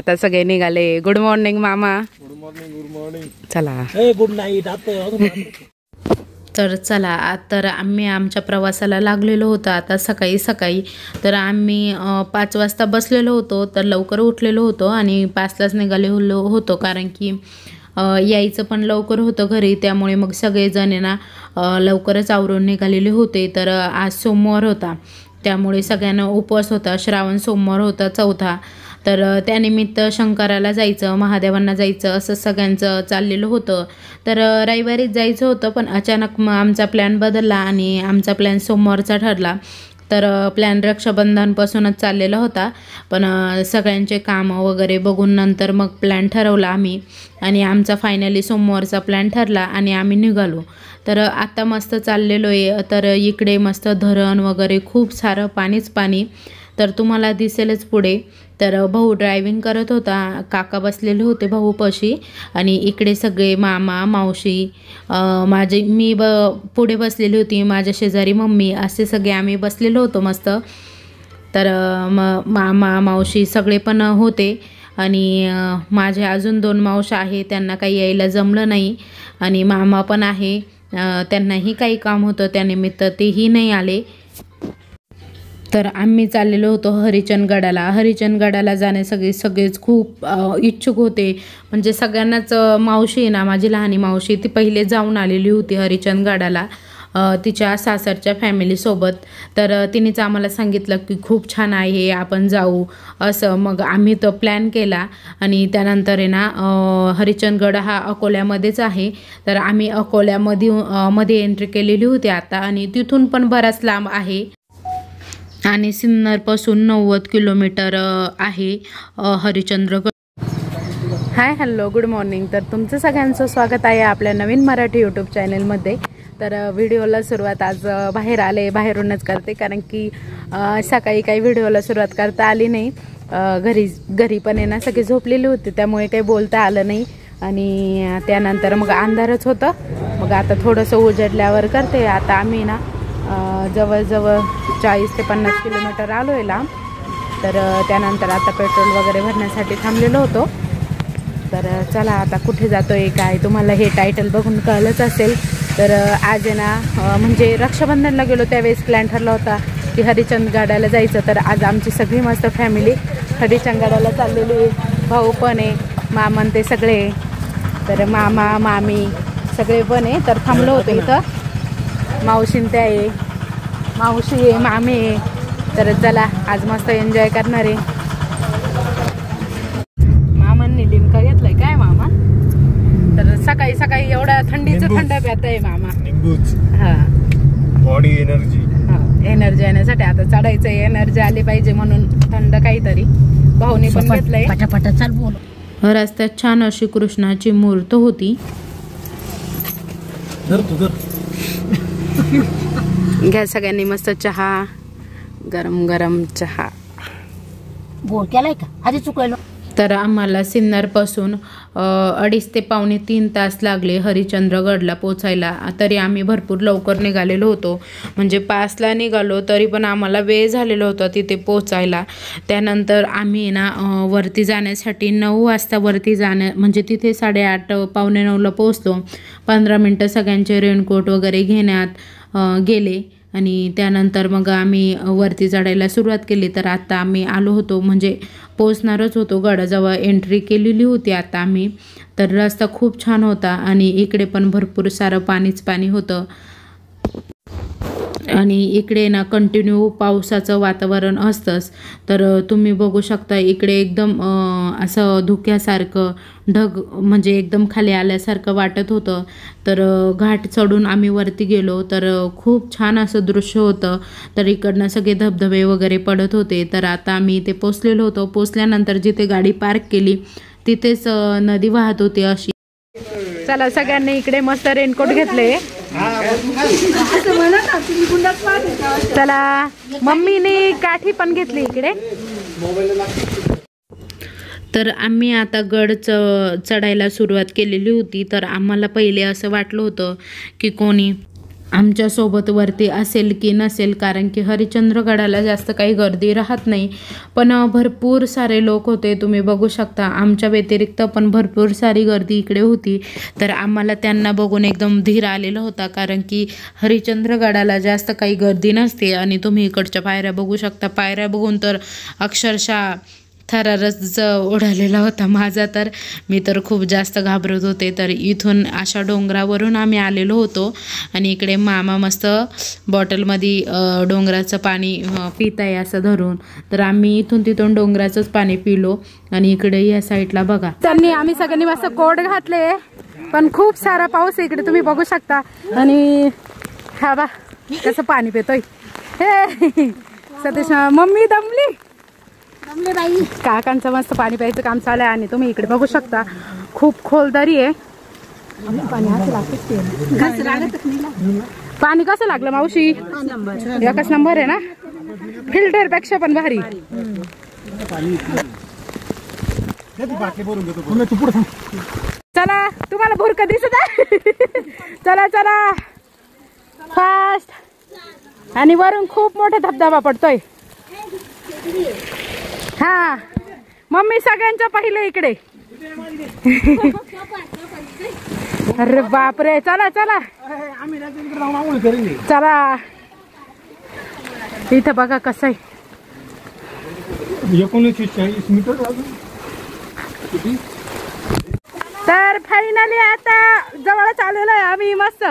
आता सगळे निघाले. गुड मॉर्निंग मामा. Good morning. Good morning. चला गुड नाईट. तर चला तर आम्ही आमच्या प्रवासाला लागलेलो होतो आता सकाळी. तर आम्ही 5 वाजता बसलेलो होतो. तर लवकर उठलेलो होतो आणि 5लाच निघालेलो होतो कारण की यायचं पण लवकर होतं घरी. त्यामुळे मग सगळेजण ना लवकरच आवरून निघालेले होते. तर आज सोमवार होता त्यामुळे सगळ्यांना उपवास होता. श्रावण सोमवार होता 4था. तर त्यानिमित्त शंकराला जायचं, महादेवांना जायचं असं सगळ्यांचं चाललेलं होतं. तर रविवारीच जायचं होतं पण अचानक आमचा प्लॅन बदलला आणि आमचा प्लॅन सोमवारचा ठरला. तर प्लॅन रक्षाबंधनपासूनच चाललेला होता पण सगळ्यांचे कामं वगैरे बघून नंतर मग प्लॅन ठरवला आम्ही आणि आमचा फायनली सोमवारचा प्लॅन ठरला आणि आम्ही निघालो. तर आता मस्त चाललेलो आहे. तर इकडे मस्त धरण वगैरे खूप सारं पाणीच पाणी. तर तुम्हाला दिसेलच पुढे. तर भाऊ ड्रायव्हिंग करत होता, काका बसलेले होते भाऊपाशी आणि इकडे सगळे मामा मावशी मी पुढे बसलेली होती, माझ्या शेजारी मम्मी, असे सगळे आम्ही बसलेलो होतो मस्त. तर मामा मावशी सगळे पण होते आणि माझे अजून 2 मावशी आहे, त्यांना काही यायला जमलं नाही आणि मामा पण आहे, त्यांनाही काही काम होतं त्यानिमित्त तेही नाही आले. तर आम्ही चाललेलो होतो हरिचंदगडाला जाण्यासाठी सगळेच खूप इच्छुक होते. म्हणजे सगळ्यांनाच मावशी आहे ना, माझी लहानी मावशी, ती पहिले जाऊन आलेली होती हरिचंदगडाला तिच्या सासरच्या फॅमिलीसोबत. तर तिनेच आम्हाला सांगितलं की खूप छान आहे, आपण जाऊ असं. मग आम्ही तो प्लॅन केला आणि त्यानंतर आहे ना हरिचंदगड हा अकोल्यामध्येच आहे. तर आम्ही मध्ये एंट्री केलेली होती आता आणि तिथून पण बराच लांब आहे आणि सिन्नरपासून 90 किलोमीटर आहे Harichandragad. Hi hello good morning. तर तुमचं सगळ्यांचं स्वागत आहे आपल्या नवीन मराठी यूट्यूब चॅनलमध्ये. तर व्हिडिओला सुरुवात आज बाहेरूनच करते कारण की सकाळी काही व्हिडिओला सुरुवात करता आली नाही. घरी पण आहे ना सगळे झोपलेले होते त्यामुळे काही बोलता आलं नाही आणि त्यानंतर मग अंधारच होतं. मग आता थोडंसं उजेडल्यावर करते. आता आम्ही ना जवळजवळ 40 ते 50 किलोमीटर आलो आहे लांब. तर त्यानंतर आता पेट्रोल वगैरे भरण्यासाठी थांबलेलो होतो. तर चला आता कुठे जातो आहे काय तुम्हाला हे टायटल बघून कळलंच असेल. तर आज आहे ना म्हणजे रक्षाबंधनला गेलो त्यावेळेस प्लॅन ठरला होता की हरिचंदगडाला जायचं. तर आज आमची सगळी मस्त फॅमिली हरिचंदगडाला चाललेली, भाऊ पण आहे, मामन ते सगळे, तर मामा मामी सगळे पण आहे. तर थांबलो होतो इथं, मावशीन त्या आहे, मावशी आहे, मामी आहे. तर चला आज मस्त एन्जॉय करणार आहे. मामांनी लिमका घेतलाय काय मामा? तर सकाळी एवढा थंडीचं थंड प्यात आहे मामा. हा बॉडी एनर्जी येण्यासाठी आता चढायचं, एनर्जी आली पाहिजे म्हणून थंड काहीतरी भाऊनी पण घेतलंय. पटापटा चाल बोल. रस्त्यात छान अशी कृष्णाची मूर्त होती. घ्या सगळ्यांनी मस्त चहा, गरम गरम चहा. बोल केलाय का आधी चुकलो. तर आम्हाला सिन्नरपासून 2.5 ते पावणे 3 तास लागले हरिचंद्रगडला पोचायला. तरी आम्ही भरपूर लवकर निघालेलो होतो, म्हणजे 5ला निघालो तरी पण आम्हाला वेळ झालेला होता तिथे पोचायला. त्यानंतर आम्ही ना वरती जाण्यासाठी 9 वाजता वरती म्हणजे तिथे 8:30 पावणे 9ला पोचलो. 15 मिनटं सगळ्यांचे रेनकोट वगैरे घेण्यात गेले आणि त्यानंतर मग आम्ही वरती चढायला सुरुवात केली. तर आता आम्ही आलो होतो, म्हणजे पोचणारच होतो, गडाजवळ एंट्री केलेली होती आता आम्ही. तर रस्ता खूप छान होता आणि इकडे पण भरपूर सारं पाणीच पाणी होतं आणि इकडे ना कंटिन्यू पावसाचं वातावरण असतंच. तर तुम्ही बघू शकता इकडे एकदम असं धुक्यासारखं ढग, म्हणजे एकदम खाली आल्यासारखं वाटत होतं. तर घाट चढून आम्ही वरती गेलो तर खूप छान असं दृश्य होतं. तर इकडनं सगळे धबधबे वगैरे पडत होते. तर आता आम्ही इथे पोचलेलो होतो. पोचल्यानंतर जिथे गाडी पार्क केली तिथेच नदी वाहत होती अशी. चला सगळ्यांनी इकडे मस्त रेनकोट घेतले. चला मम्मीने काठी पण घेतली इकडे. तर आम्ही आता गड चढायला सुरुवात केलेली होती. तर आम्हाला पहिले असं वाटलं होतं की कोणी आमच्यासोबत वरती असेल की नसेल, कारण की हरिश्चंद्रगडाला जास्त काही गर्दी राहत नाही, पण भरपूर सारे लोक होते. तुम्ही बघू शकता आमच्या व्यतिरिक्त पण भरपूर सारी गर्दी इकडे होती. तर आम्हाला त्यांना बघून एकदम धीर आलेला होता, कारण की हरिश्चंद्रगडाला जास्त काही गर्दी नसते. आणि तुम्ही इकडच्या पायऱ्या बघू शकता. पायऱ्या बघून तर अक्षरशः थरारच उडालेला होता माझा. तर मी तर खूप जास्त घाबरत होते. तर इथून अशा डोंगरावरून आम्ही आलेलो होतो आणि इकडे मामा मस्त बॉटलमध्ये डोंगराचं पाणी पिताय असं धरून. तर आम्ही इथून तिथून डोंगराचंच पाणी पिलो. आणि इकडे या साईडला बघा, त्यांनी आम्ही सगळ्यांनी मस्त कोट घातले, पण खूप सारा पाऊस आहे इकडे तुम्ही बघू शकता. आणि हा बा कसं पाणी पितोय. हे सतीश मम्मी दमली. काकांचं मस्त पाणी प्यायचं काम चालू आहे. आणि तुम्ही इकडे बघू शकता खूप खोलदारी आहे. पाणी कसं लागलं मावशी? एकच नंबर आहे ना, फिल्टर पेक्षा पण भारी. चला तुम्हाला भुरक दिसत आहे. चला चला फास्ट. आणि वरून खूप मोठा धबधबा पडतोय. हा मम्मी सगळ्यांच्या पहिले इकडे. अरे बापरे, चला चला चला. इथं बघा कसं आहे. 1940 मीटर. तर फायनली आता जवळच आलेलो आहे आम्ही. मस्त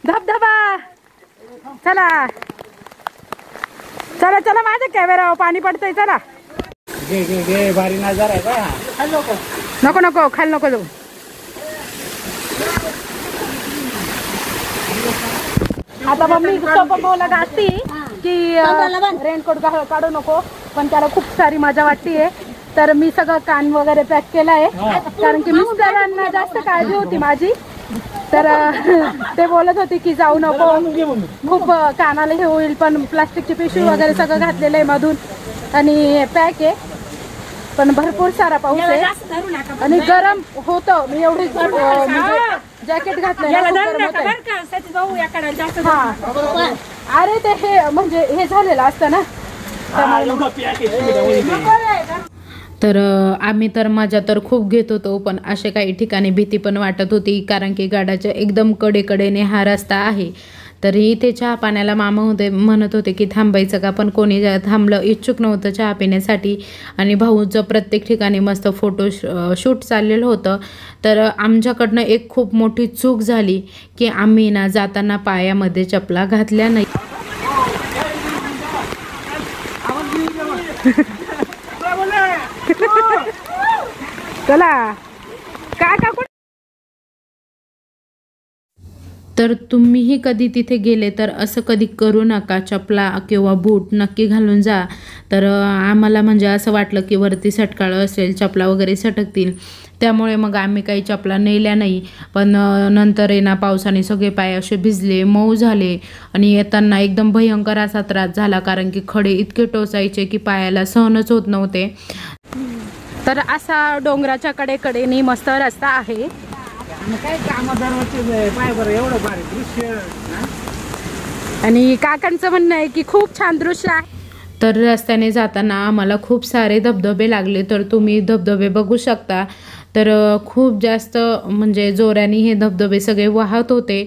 धबधबा. चला चला चला, माझ्या कॅमेरा पाणी पडतंय. चला भारी नजारा आहे का? नको नको खाली नको जाऊ. आता मम्मी बोला घासती की रेनकोट काढू नको, पण त्याला खूप सारी मजा वाटतीये. तर मी सगळं कान वगैरे पॅक केलं आहे, कारण की मिस्टरांना जास्त काळजी होती माझी. तर ते बोलत होते की जाऊ नको, खूप कानाला हे होईल. पण प्लास्टिकची पिशवी वगैरे सगळं घातलेलं आहे मधून आणि पॅक आहे. पण भरपूर सारा पाऊस आहे आणि गरम होतं. मी एवढी जॅकेट घातलं. अरे ते हे म्हणजे हे झालेलं असतं ना. तर आम्ही तर मजा तर खूप घेत होतो, पण असे काही ठिकाणी भीती पण वाटत होती, कारण की गाडाच्या एकदम कडेकडेने हा रस्ता आहे. तर इथे चहा पाण्याला मामा म्हणत होते की थांबायचं का, पण कोणी थांबलं इच्छुक नव्हतं चहा पिण्यासाठी. आणि भाऊचं प्रत्येक ठिकाणी मस्त फोटो शूट चाललेलं होतं. तर आमच्याकडनं एक खूप मोठी चूक झाली की आम्ही ना जाताना पायामध्ये चपला घातल्या नाही. चला काका. तर तुम्हीही कधी तिथे गेले तर असं कधी करू नका. चपला किंवा बूट नक्की घालून जा. तर आम्हाला म्हणजे असं वाटलं की वरती सटकाळं असेल, चपला वगैरे सटकतील, त्यामुळे मग आम्ही काही चपला नेल्या नाही. पण नंतर आहे ना पावसाने सगळे पाय असे भिजले, मऊ झाले आणि येताना एकदम भयंकर असा त्रास झाला, कारण की खडे इतके टोचायचे की पायाला सहनच होत नव्हते. तर असा डोंगराच्या कडेकडेने मस्त रस्ता आहे. आणि काकांचं म्हणणं आहे की खूप छान दृश्य आहे. तर रस्त्याने जाताना आम्हाला खूप सारे धबधबे लागले. तर तुम्ही धबधबे बघू शकता. तर खूप जास्त म्हणजे जोराने हे धबधबे सगळे वाहत होते.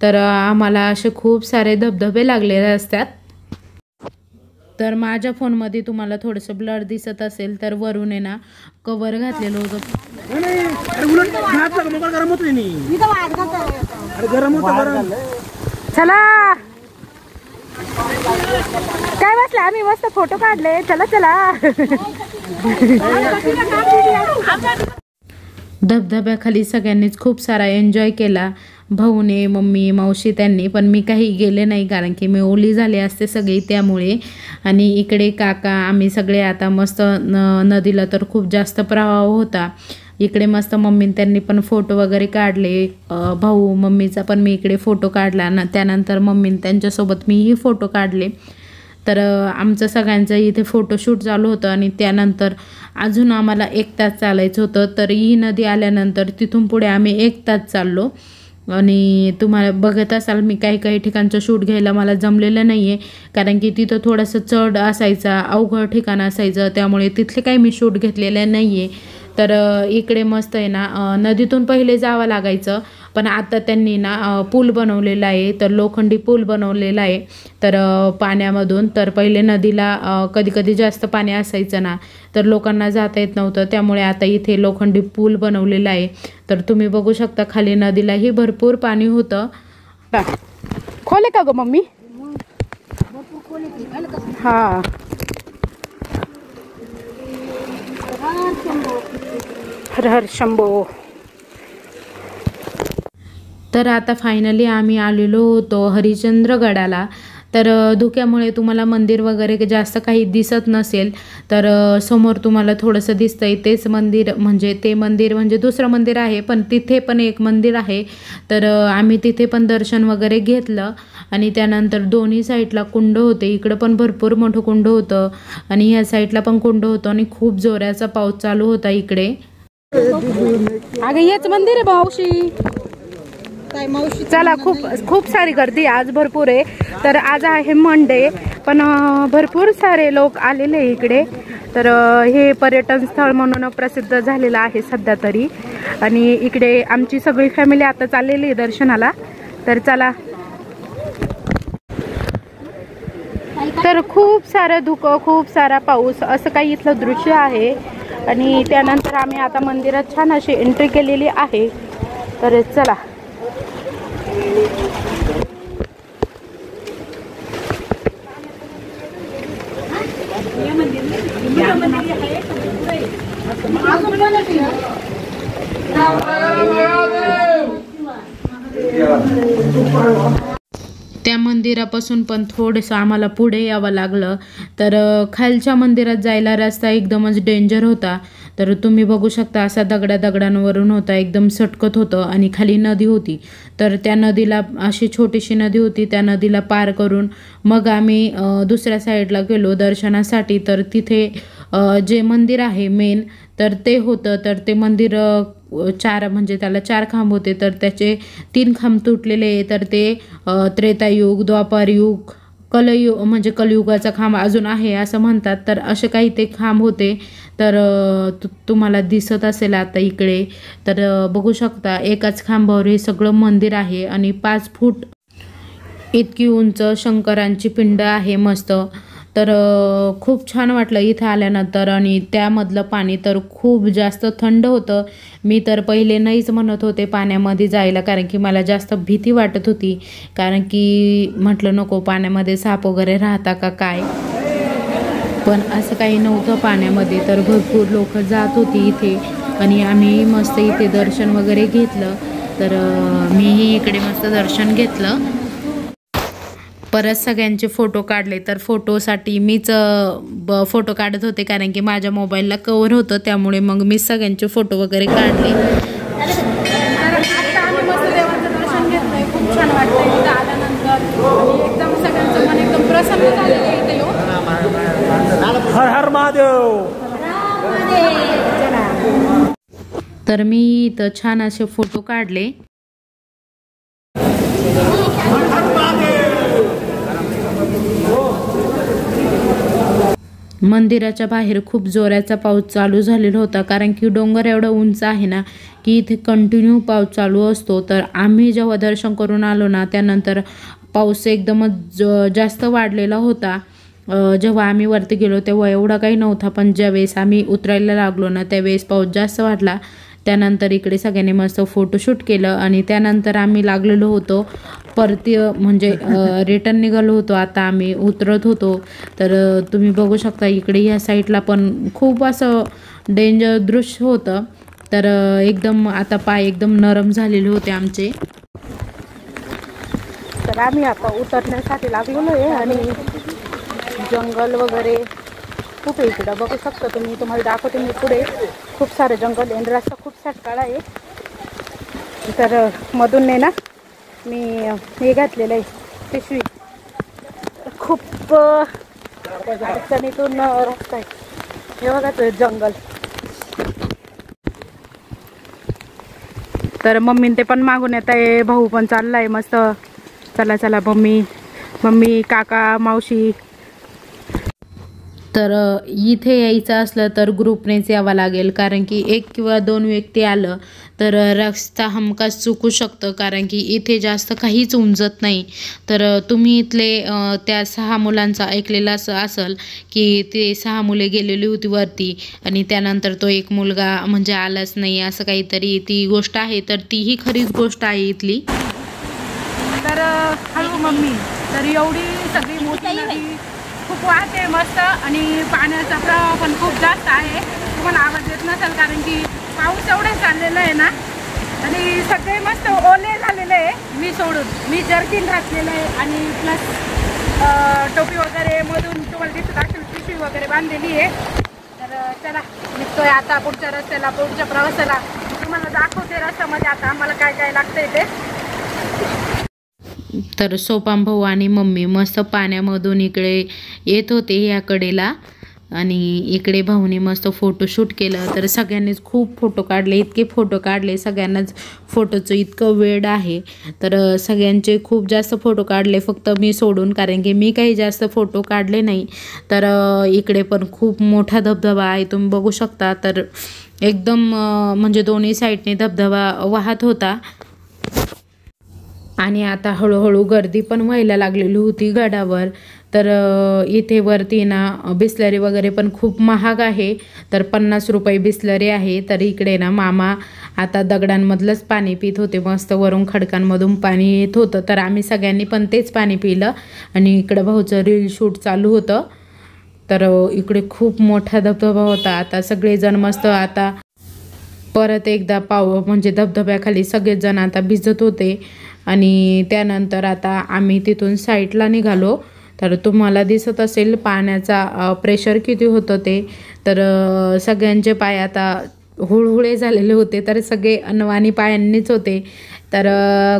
तर आम्हाला असे खूप सारे धबधबे लागले रस्त्यात. तर माझ्या फोनमध्ये तुम्हाला थोडंसं ब्लर दिसत असेल, तर वरून आहे ना कवर घातलेलं होतं. चला काय बसले आम्ही, मस्त फोटो काढले. चला चला. धबधब्याखाली सगळ्यांनीच खूप सारा एन्जॉय केला. भाऊने, मम्मी, मावशी त्यांनी, पण मी काही गेले नाही कारण की मी ओली झाले असते सगळी त्यामुळे. आणि इकडे काका आम्ही सगळे आता मस्त नदीला तर खूप जास्त प्रवाह होता. इकडे मस्त मम्मी त्यांनी पण फोटो वगैरे काढले. भाऊ मम्मीचा पण मी इकडे फोटो काढला ना. त्यानंतर मम्मी त्यांच्यासोबत मीही फोटो काढले. तर आमचं सगळ्यांचं इथे फोटोशूट चालू होतं. आणि त्यानंतर अजून आम्हाला 1 तास चालायचं होतं. तर ही नदी आल्यानंतर तिथून पुढे आम्ही 1 तास चाललो. आणि तुम्हाला बघत असाल मी काही काही ठिकाणचं शूट घ्यायला मला जमलेलं नाही आहे, कारण की तिथं थोडंसं चढ असायचा, अवघड ठिकाण असायचं, त्यामुळे तिथले काही मी शूट घेतलेलं नाही आहे. तर इकडे मस्त आहे ना, नदीतून पहिले जावं लागायचं, पण आता त्यांनी ना पूल बनवलेला आहे, तर लोखंडी पूल बनवलेला आहे. तर पाण्यामधून तर पहिले नदीला कधी कधी जास्त पाणी असायचं ना, तर लोकांना जाता येत नव्हतं, त्यामुळे आता इथे लोखंडी पूल बनवलेला आहे. तर तुम्ही बघू शकता खाली नदीलाही भरपूर पाणी होतं. खोले का ग मम्मी? हा, हर हर शंभो. तर आता फायनली आम्ही आलेलो होतो हरिश्चंद्रगडाला. तर धुक्यामुळे तुम्हाला मंदिर वगैरे जास्त काही दिसत नसेल, तर समोर तुम्हाला थोडंसं दिसतंय तेच मंदिर, म्हणजे ते मंदिर म्हणजे दुसरं मंदिर आहे, पण तिथे पण एक मंदिर आहे. तर आम्ही तिथे पण दर्शन वगैरे घेतलं आणि त्यानंतर दोन्ही साईडला कुंड होते. इकडं पण भरपूर मोठं कुंड होतं आणि ह्या साईडला पण कुंड होतं आणि खूप जोराचा पाऊस चालू होता इकडे. अगं हेच मंदिर आहे मावशी. चला, खूप सारी गर्दी आज भरपूर आहे. तर आज आहे मंडे, पण भरपूर सारे लोक आलेले आहे इकडे. तर हे पर्यटन स्थळ म्हणून प्रसिद्ध झालेलं आहे सध्या तरी. आणि इकडे आमची सगळी फॅमिली आता चाललेली आहे दर्शनाला. तर चला. तर खूप सारं धुकं, खूप सारा पाऊस, असं काही इथलं दृश्य आहे. आणि त्यानंतर आम्ही आता मंदिरात छान अशी एंट्री केलेली आहे. तर चला. त्या मंदिरापासून पण थोडंसं आम्हाला पुढे यावं लागलं. तर खालच्या मंदिरात जायला रस्ता एकदमच डेंजर होता. तर तुम्ही बघू शकता असा दगडांवरून होता, एकदम सटकत होतं आणि खाली नदी होती. तर त्या नदीला, अशी छोटीशी नदी होती, त्या नदीला पार करून मग आम्ही दुसऱ्या साईडला गेलो दर्शनासाठी. तर तिथे जे मंदिर आहे मेन, तर ते होतं. तर ते मंदिर म्हणजे त्याला 4 खांब होते, तर त्याचे 3 खांब तुटलेले आहे. तर ते त्रेतायुग, द्वापारयुग, कलयुग म्हणजे कलियुगाचा खांब अजून आहे असं म्हणतात. तर असे काही ते खांब होते. तर तुम्हाला दिसत असेल आता इकडे. तर बघू शकता एकाच खांबावर हे सगळं मंदिर आहे आणि 5 फूट इतकी उंच शंकरांची पिंड आहे मस्त. तर खूप छान वाटलं इथं आल्यानंतर. आणि त्यामधलं पाणी तर खूप जास्त थंड होतं. मी तर पहिले नाहीच म्हणत होते पाण्यामध्ये जायला, कारण की मला जास्त भीती वाटत होती, कारण की म्हटलं नको पाण्यामध्ये साप वगैरे राहता का काय. पण असं काही नव्हतं पाण्यामध्ये. तर भरपूर लोक जात होती इथे आणि आम्ही मस्त इथे दर्शन वगैरे घेतलं. तर मीही इकडे मस्त दर्शन घेतलं. परत सगळ्यांचे फोटो काढले. तर फोटोसाठी मीच फोटो काढत होते, कारण की माझ्या मोबाईलला कवर होतं, त्यामुळे मग मी सगळ्यांचे फोटो वगैरे काढले. आता आम्ही मस्त देवाचं दर्शन घेतलंय. खूप छान वाटतंय इथं आल्यानंतर. आणि एकदम सगळ्यांचं मन एकदम प्रसन्न झालेलं आहे इथे येऊन. हर हर महादेव. तर मी इथं छान असे फोटो काढले. मंदिराच्या बाहेर खूप जोराचा पाऊस चालू झालेला होता, कारण की डोंगर एवढा उंच आहे ना की इथे कंटिन्यू पाऊस चालू असतो. तर आम्ही जेव्हा दर्शन करून आलो ना, त्यानंतर पाऊस एकदमच जास्त वाढलेला होता. जेव्हा आम्ही वरती गेलो तेव्हा एवढा काही नव्हता, पण ज्यावेळेस आम्ही उतरायला लागलो ना त्यावेळेस पाऊस जास्त वाढला. त्यानंतर इकडे सगळ्यांनी मस्त फोटोशूट केलं आणि त्यानंतर आम्ही लागलेलो होतो परतीय, म्हणजे रिटर्न निघालो होतो. आता आम्ही उतरत होतो. तर तुम्ही बघू शकता इकडे ह्या साईडला पण खूप असं डेंजर दृश्य होतं. तर एकदम आता पाय एकदम नरम झालेले होते आमचे. तर आम्ही आता उतरण्यासाठी लागलेलो आहे आणि जंगल वगैरे खूप आहे इकडं. बघू शकता तुम्ही, तुम्हाला दाखवते मी पुढे. खूप सारं जंगल आहे, रस्ता खूप सटकाळा आहे. तर मधून ना मी हे घातलेलं आहे पिशवी. खूप अडचणीतून रस्ता आहे. हे बघा तो जंगल. तर मम्मीन ते पण मागून येत आहे, भाऊ पण चाललाय मस्त. चला चला मम्मी काका मावशी. तर इथे यायचं असलं तर ग्रुपनेच यावं लागेल, कारण की 1 किंवा 2 व्यक्ती आलं तर रस्ता हमखास चुकू शकतं, कारण की इथे जास्त काहीच उमजत नाही. तर तुम्ही इथले त्या 6 मुलांचा ऐकलेला असेल की ते 6 मुले गेलेली होती वरती आणि त्यानंतर तो एक मुलगा म्हणजे आलाच नाही, असं काहीतरी ती गोष्ट आहे. तर तीही खरीच गोष्ट आहे इथली. तर हळू मम्मी. तर एवढी सगळी मोठी नदी खूप वाहते मस्त आणि पाण्याचा प्रवाह पण खूप जास्त आहे. तुम्हाला आवाज येत नसेल कारण की पाऊस एवढा चाललेला आहे ना आणि सगळे मस्त ओले झालेले आहे. मी सोडून मी जर्किन घातलेलं आहे आणि प्लस टोपी वगैरे मधून तुम्हाला दिसत असेल पिशवी वगैरे बांधलेली आहे. तर चला निघतोय आता पुढच्या रस्त्याला, पुढच्या प्रवासाला. तुम्हाला दाखवते रस्त्यामध्ये आता आम्हाला काय काय लागतंय ते. तर सोपान भाऊ आणि मम्मी मस्त पाण्यामधून इकडे येत होते या कडेला आणि इकडे भाऊनी मस्त फोटोशूट केलं. तर सगळ्यांनीच खूप फोटो काढले, इतके फोटो काढले, सगळ्यांनाच फोटोचं इतकं वेड आहे. तर सगळ्यांचे खूप जास्त फोटो काढले, फक्त मी सोडून, कारण की मी काही जास्त फोटो काढले नाही. तर इकडे पण खूप मोठा धबधबा आहे, तुम्ही बघू शकता. तर एकदम म्हणजे दोन्ही साईडने धबधबा वाहत होता आणि आता हळूहळू गर्दी पण व्हायला लागलेली होती गडावर. तर इथे वरती ना बिस्लरी वगैरे पण खूप महाग आहे. तर 50 रुपये बिस्लरी आहे. तर इकडे ना मामा आता दगडांमधलंच पाणी पित होते, मस्त वरून खडकांमधून पाणी येत होतं. तर आम्ही सगळ्यांनी पण तेच पाणी पिलं आणि इकडं भाऊचं रील शूट चालू होतं. तर इकडे खूप मोठा धबधबा होता. आता सगळेजण मस्त आता परत एकदा म्हणजे धबधब्याखाली सगळेजण आता भिजत होते आणि त्यानंतर आता आम्ही तिथून साईडला निघालो. तर तुम्हाला दिसत असेल पाण्याचा प्रेशर किती होतं ते. तर सगळ्यांचे पाय आता हुळहुळे झालेले होते, तर सगळे अनवाणी पायांनीच होते. तर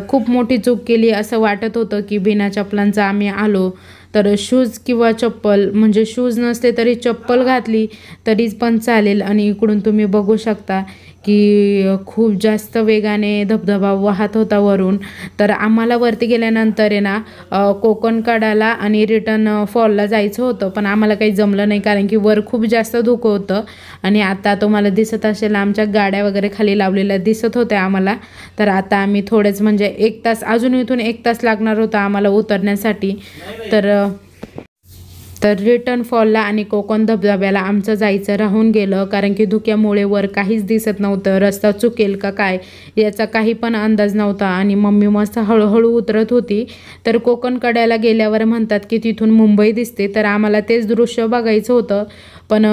खूप मोठी चूक केली असं वाटत होतं की बिना चपलांचा आम्ही आलो. तर शूज किंवा चप्पल, म्हणजे शूज नसले तरी चप्पल घातली तरीच पण चालेल. आणि इकडून तुम्ही बघू शकता की खूप जास्त वेगाने धबधबा वाहत होता वरून. तर आम्हाला वरती गेल्यानंतर आहे ना कोकणकडाला आणि रिटर्न फॉलला जायचं होतं, पण आम्हाला काही जमलं नाही कारण की वर खूप जास्त धुकं होतं. आणि आता तुम्हाला दिसत असेल आमच्या गाड्या वगैरे खाली लावलेल्या दिसत होत्या आम्हाला. तर आता आम्ही थोडेच म्हणजे 1 तास, अजून इथून 1 तास लागणार होता आम्हाला उतरण्यासाठी. तर रिटर्न फॉलला आणि कोकण धबधब्याला आमचं जायचं राहून गेलं, कारण की धुक्यामुळे वर काहीच दिसत नव्हतं. रस्ता चुकेल का काय याचा काही पण अंदाज नव्हता आणि मम्मी मस्त हळूहळू उतरत होती. तर कोकण कड्याला गेल्यावर म्हणतात की तिथून मुंबई दिसते, तर आम्हाला तेच दृश्य बघायचं होतं, पण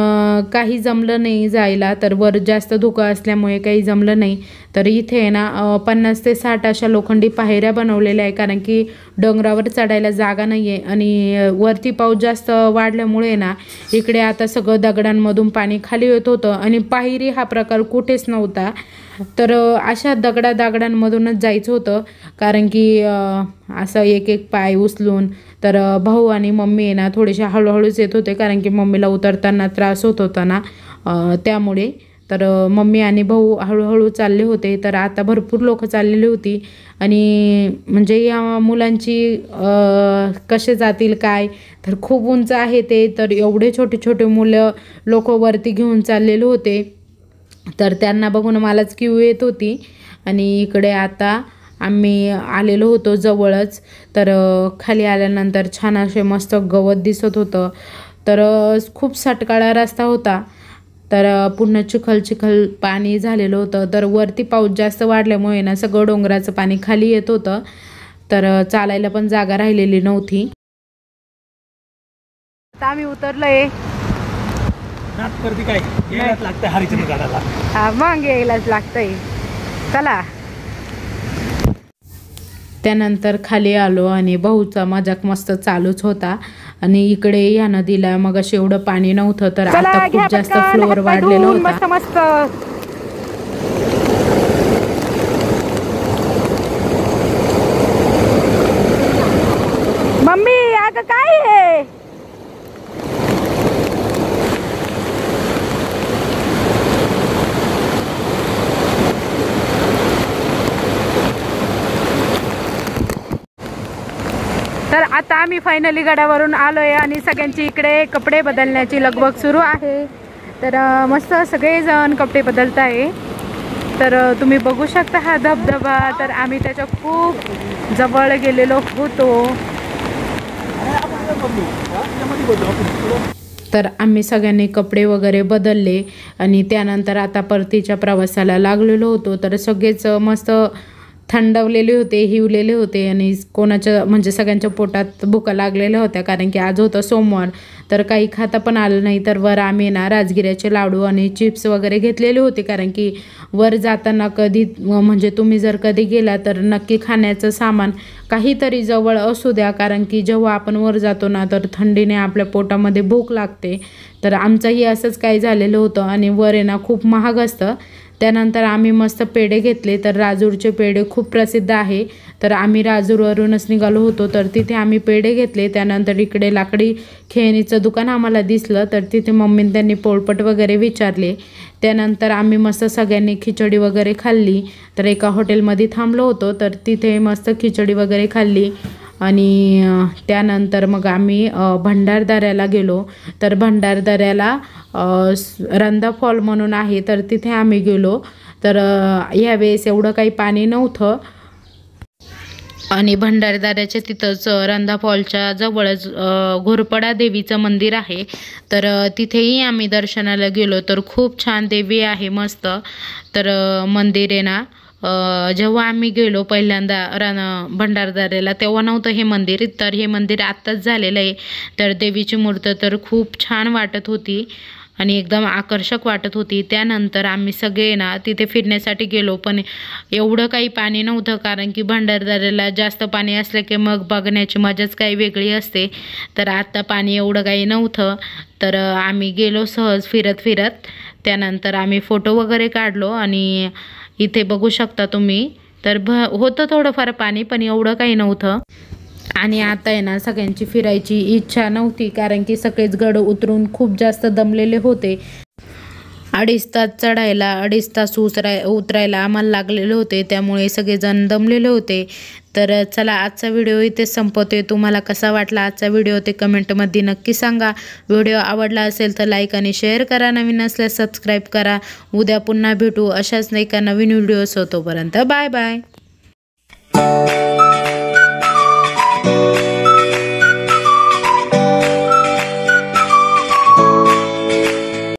काही जमलं नाही जायला. तर वर जास्त धुकं असल्यामुळे काही जमलं नाही. तर इथे आहे ना 50 ते 60 अशा लोखंडी पायऱ्या बनवलेल्या आहे, कारण की डोंगरावर चढायला जागा नाही आहे आणि वरती पाऊस जास्त वाढल्यामुळे ना इकडे आता सगळं दगडांमधून पाणी खाली येत होतं आणि पायरी हा प्रकार कुठेच नव्हता. तर अशा दगडांमधूनच जायचं होतं, कारण की असं एक एक पाय उचलून. तर भाऊ आणि मम्मी आहे ना थोडेसे हळूहळूच येत होते, कारण की मम्मीला उतरताना त्रास होत होता ना त्यामुळे. तर मम्मी आणि भाऊ हळूहळू चालले होते. तर आता भरपूर लोक चाललेली होती आणि म्हणजे या मुलांची कसे जातील काय, तर खूप उंच आहे ते. तर एवढे छोटे छोटे मुलं लोक वरती घेऊन चाललेले होते, तर त्यांना बघून मलाच किव येत होती. आणि इकडे आता आम्ही आलेलो होतो जवळच. तर खाली आल्यानंतर छान असे मस्त गवत दिसत होतं. तर खूप सटकाळा रस्ता होता, तर पूर्ण चिखल पाणी झालेलं होतं. तर वरती पाऊस जास्त वाढल्यामुळे ना सगळं डोंगराचं पाणी खाली येत होतं, तर चालायला पण जागा राहिलेली नव्हती. आता आम्ही उतरलोय. काय यायलाच लागतं हरिचंद्रगडाला. हा मग यायलाच लागतंय. चला. त्यानंतर खाली आलो आणि भाऊचा मजाक मस्त चालूच होता. आणि इकडे या नदीला मग असे एवढं पाणी नव्हतं, तर आता खूप जास्त फ्लोअर वाढलेलं होतं. मस्त मम्मी अगं काय आहे. आम्ही फायनली गडावरून आलोय आणि सगळ्यांची इकडे कपडे बदलण्याची लगबग सुरू आहे. तर मस्त सगळेजण कपडे बदलत आहे. तर तुम्ही बघू शकता हा धबधबा. तर आम्ही त्याच्या खूप जवळ गेलेलो होतो. तर आम्ही सगळ्यांनी कपडे वगैरे बदलले आणि त्यानंतर आता परतीच्या प्रवासाला लागलेलो होतो. तर सगळेच मस्त थंडवलेले होते, हिवलेले होते आणि कोणाच्या म्हणजे सगळ्यांच्या पोटात भुका लागलेल्या होत्या, कारण की आज होतं सोमवार. तर काही खाता पण आलं नाही. तर वर आम्ही ना राजगिऱ्याचे लाडू आणि चिप्स वगैरे घेतलेले होते, कारण की वर जाताना कधी म्हणजे तुम्ही जर कधी गेला तर नक्की खाण्याचं सामान काहीतरी जवळ असू द्या, कारण की जेव्हा आपण वर जातो ना तर थंडीने आपल्या पोटामध्ये भूक लागते. तर आमचंही असंच काही झालेलं होतं आणि वर आहे ना खूप महाग असतं. त्यानंतर आम्ही मस्त पेढे घेतले. तर राजूरचे पेढे खूप प्रसिद्ध आहे. तर आम्ही राजूरवरूनच निघालो होतो. तर तिथे आम्ही पेढे घेतले. त्यानंतर इकडे लाकडी खेळणीचं दुकान आम्हाला दिसलं. तर तिथे मम्मीने त्यांनी पोळपट वगैरे विचारले. त्यानंतर आम्ही मस्त सगळ्यांनी खिचडी वगैरे खाल्ली. तर एका हॉटेलमध्ये थांबलो होतो. तर तिथे मस्त खिचडी वगैरे खाल्ली आणि त्यानंतर मग आम्ही भंडारदऱ्याला गेलो. तर भंडारदऱ्याला रंधा फॉल म्हणून आहे, तर तिथे आम्ही गेलो. तर यावेळेस एवढं काही पाणी नव्हतं आणि भंडारदऱ्याच्या तिथंच रंधा फॉलच्या जवळच घोरपडा देवीचं मंदिर आहे. तर तिथेही आम्ही दर्शनाला गेलो. तर खूप छान देवी आहे मस्त. तर मंदिर आहे ना, जेव्हा आम्ही गेलो पहिल्यांदा भंडारदऱ्याला तेव्हा नव्हतं हे मंदिर. तर हे मंदिर आत्ताच झालेलं आहे. तर देवीची मूर्त तर खूप छान वाटत होती आणि एकदम आकर्षक वाटत होती. त्यानंतर आम्ही सगळे ना तिथे फिरण्यासाठी गेलो, पण एवढं काही पाणी नव्हतं, कारण की भंडारदऱ्याला जास्त पाणी असलं की मग बघण्याची मजाच काही वेगळी असते. तर आत्ता पाणी एवढं काही नव्हतं. तर आम्ही गेलो सहज फिरत फिरत. त्यानंतर आम्ही फोटो वगैरे काढलो आणि इथे बघू शकता तुम्ही. तर होतं थोडंफार पाणी, पण एवढं काही नव्हतं. आणि आता आहे ना सगळ्यांची फिरायची इच्छा नव्हती, कारण की सगळेच गड उतरून खूप जास्त दमलेले होते. 2.5 तास चढायला 2.5 तास उतरायला आम्हाला लागलेले होते. त्यामुळे सगळेजण दमलेले होते. तर चला आजचा व्हिडिओ इथे संपवते. तुम्हाला कसा वाटला आजचा व्हिडिओ ते कमेंटमध्ये नक्की सांगा. व्हिडिओ आवडला असेल तर लाईक आणि शेअर करा. नवीन असल्यास सबस्क्राईब करा. उद्या पुन्हा भेटू अशाच एका नवीन व्हिडिओ. तोपर्यंत बाय बाय.